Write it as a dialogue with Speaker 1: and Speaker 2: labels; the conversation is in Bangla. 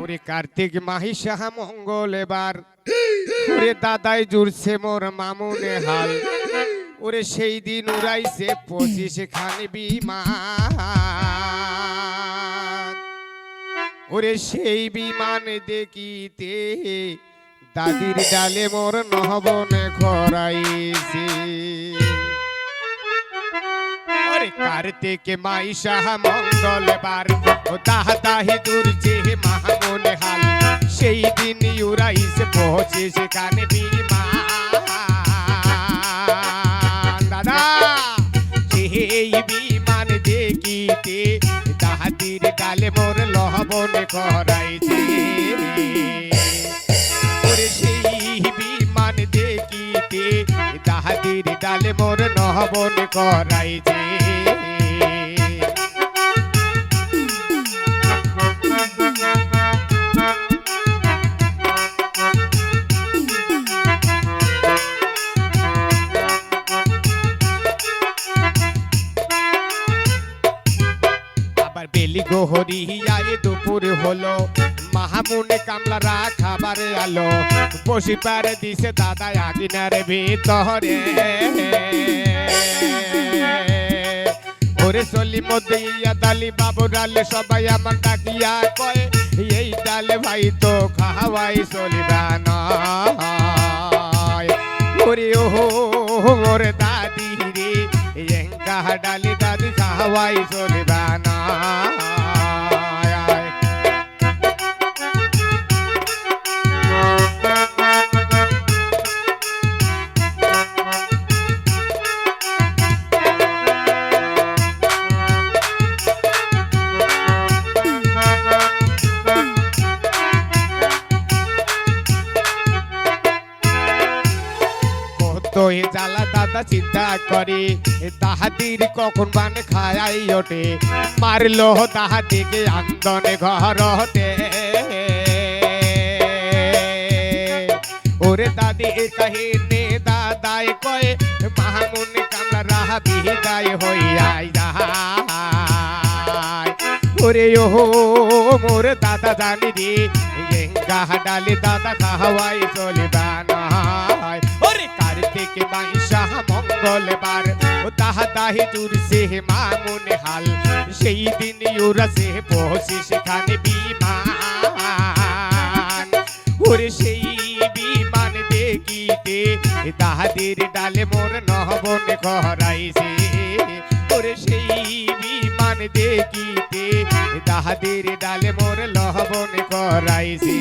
Speaker 1: ওরে কার্তিক মাহিষা মঙ্গল এবার ওরে দাদাই জুড়ছে মোর মামুনে হাল ওরে সেই দিন উড়াইছে 25 খানি বিমান ওরে সেই বিমান দেখিতে দাদির ডালে মোর নহবনে খরাইছে ওরে কার্তিক মাইশা মঙ্গল বার ও দাদাহি দুর্জে মামুনে হাল সেই দিন উড়াইছে 25 খানি বিমান দাদা সেই বিমান দেখিতে দাদির ডালে মোর লহবনে খরাইছে ওরে সেই বিমান দেখিতে দাদির ডালে মোর নহবনে খরাইছে বেলি গোহরি আয়ে দুপুর হলো মাহমুনে কামলারা খাবারে আলো বসি পারে দিছে দাদা আগুনের ভিতরে ওরে চলি মধ্যে ইয়া দালি বাবু ডালে সবাই আমার ডাকিয়া কয় এই ডালে ভাই তো খাওয়াই চলিবা নয় ওরে ওহো ওরে দাদি রে এঙ্কা ডালি দাদি খাওয়াই চলিবা না জ্বালা দাদা চিন্তা করে তাহাদির কখন বান খায়াই ওঠে মারলো তাহাদিকে আন্দনে ঘর হতে ওরে দাদি কাহিনী দাদাই কয় মাহমুন কামলা রাহা বিদায় হইয়া যায় ওরে ওহো মোর দাদা জানি রে এঙ্গা ডালে দাদা খাওয়াই চলিবা না ওরে কার্তিক মাইশা মঙ্গল বার ও দাহি জুড়ছে মামুনে হাল সেই দিন উড়াছে 25 খানি বিমান ওরে সেই বিমান দেখিতে দাদির ডালে মোর নহবনে খরাইছে ওরে সেই বিমান দেখিতে দাদির ডালে মোর নহবনে খরাইছে